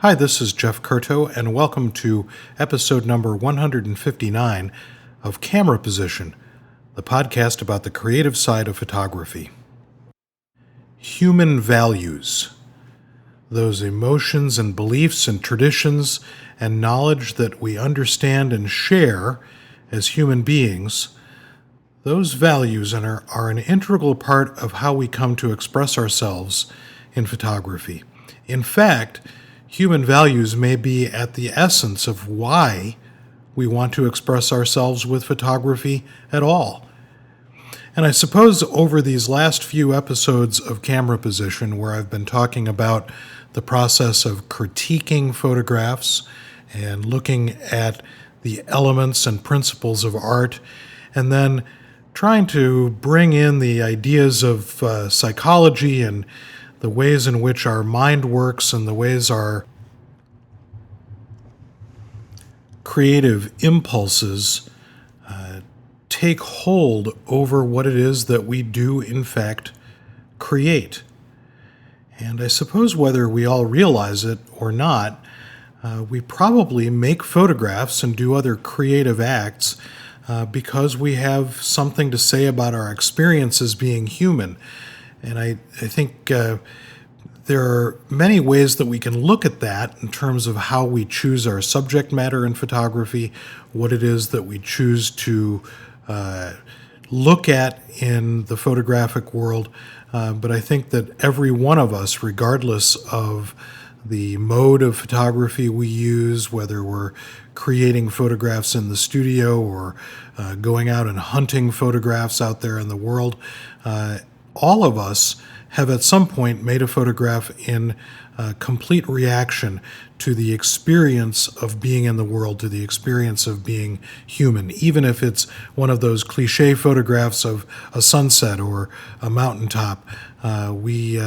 Hi, this is Jeff Curto, and welcome to episode number 159 of Camera Position, the podcast about the creative side of photography. Human values. Those emotions and beliefs and traditions and knowledge that we understand and share as human beings, those values are an integral part of how we come to express ourselves in photography. In fact, human values may be at the essence of why we want to express ourselves with photography at all. And I suppose over these last few episodes of Camera Position, where I've been talking about the process of critiquing photographs and looking at the elements and principles of art, and then trying to bring in the ideas of psychology and the ways in which our mind works and the ways our creative impulses take hold over what it is that we do, in fact, create. And I suppose whether we all realize it or not, we probably make photographs and do other creative acts because we have something to say about our experiences being human. And I think there are many ways that we can look at that in terms of how we choose our subject matter in photography, what it is that we choose to look at in the photographic world. But I think that every one of us, regardless of the mode of photography we use, whether we're creating photographs in the studio or going out and hunting photographs out there in the world, all of us have at some point made a photograph in complete reaction to the experience of being in the world, to the experience of being human, even if it's one of those cliche photographs of a sunset or a mountaintop. We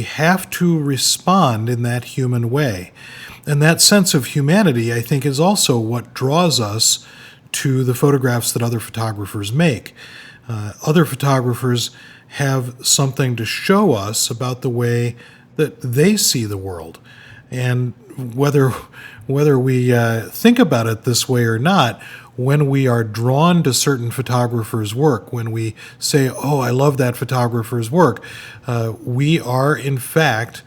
have to respond in that human way. And that sense of humanity, I think, is also what draws us to the photographs that other photographers make. Other photographers have something to show us about the way that they see the world. And whether we think about it this way or not, when we are drawn to certain photographers' work, when we say, oh, I love that photographer's work, we are in fact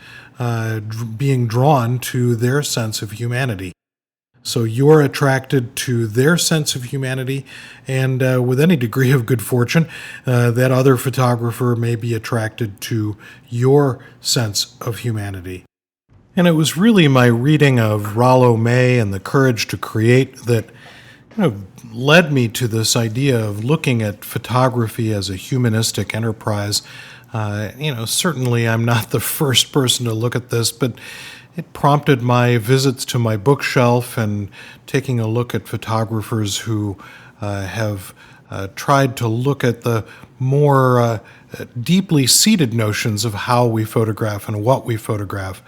being drawn to their sense of humanity. So you're attracted to their sense of humanity, and with any degree of good fortune, that other photographer may be attracted to your sense of humanity. And it was really my reading of Rollo May and The Courage to Create that kind of led me to this idea of looking at photography as a humanistic enterprise. Certainly I'm not the first person to look at this, but it prompted my visits to my bookshelf and taking a look at photographers who have tried to look at the more deeply seated notions of how we photograph and what we photograph.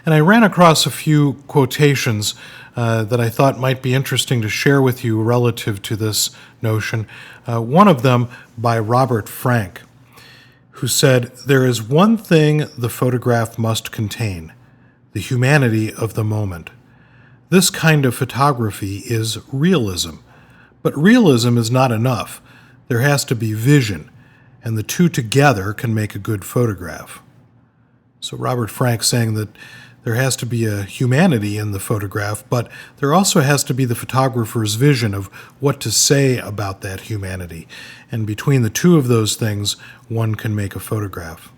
And I ran across a few quotations that I thought might be interesting to share with you relative to this notion. One of them by Robert Frank, who said, "There is one thing the photograph must contain: the humanity of the moment. This kind of photography is realism. But realism is not enough. There has to be vision, and the two together can make a good photograph." So Robert Frank saying that there has to be a humanity in the photograph, but there also has to be the photographer's vision of what to say about that humanity. And between the two of those things, one can make a photograph.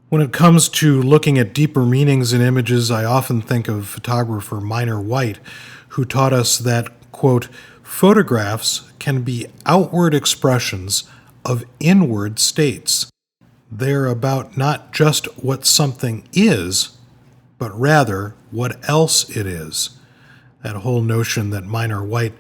When it comes to looking at deeper meanings in images, I often think of photographer Minor White, who taught us that, quote, "photographs can be outward expressions of inward states. They're about not just what something is, but rather what else it is." That whole notion that Minor White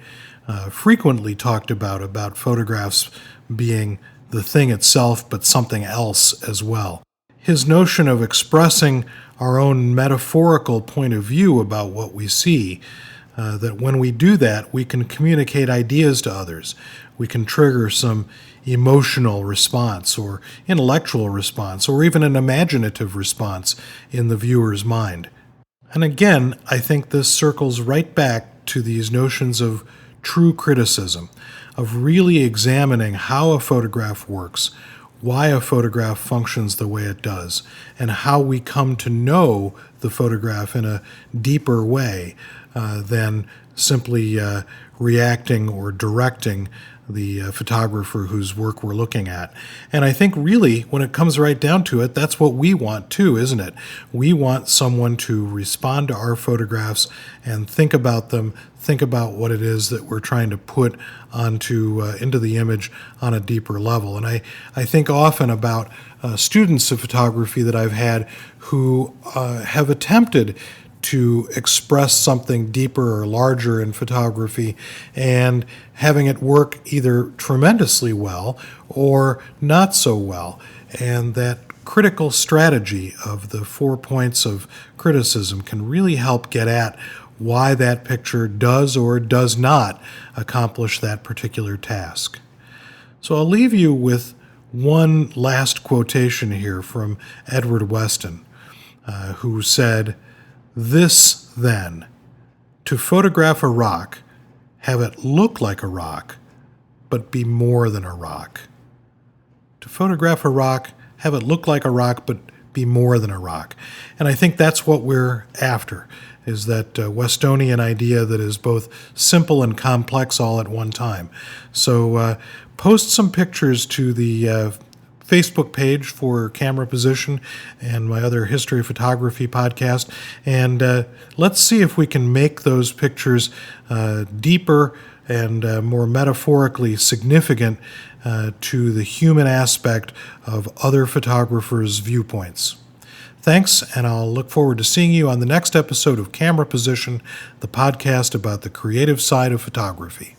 frequently talked about photographs being the thing itself, but something else as well. His notion of expressing our own metaphorical point of view about what we see, that when we do that, we can communicate ideas to others. We can trigger some emotional response or intellectual response or even an imaginative response in the viewer's mind. And again, I think this circles right back to these notions of true criticism, of really examining how a photograph works, why a photograph functions the way it does, and how we come to know the photograph in a deeper way than simply reacting or directing the photographer whose work we're looking at. And I think really, when it comes right down to it, that's what we want too, isn't it? We want someone to respond to our photographs and think about them, think about what it is that we're trying to put into the image on a deeper level. And I think often about students of photography that I've had who have attempted to express something deeper or larger in photography and having it work either tremendously well or not so well. And that critical strategy of the 4 points of criticism can really help get at why that picture does or does not accomplish that particular task. So I'll leave you with one last quotation here from Edward Weston, who said, "This, then, to photograph a rock, have it look like a rock, but be more than a rock. To photograph a rock, have it look like a rock, but be more than a rock." And I think that's what we're after, is that Westonian idea that is both simple and complex all at one time. So post some pictures to the Facebook page for Camera Position and my other History of Photography podcast, and let's see if we can make those pictures deeper and more metaphorically significant to the human aspect of other photographers' viewpoints. Thanks, and I'll look forward to seeing you on the next episode of Camera Position, the podcast about the creative side of photography.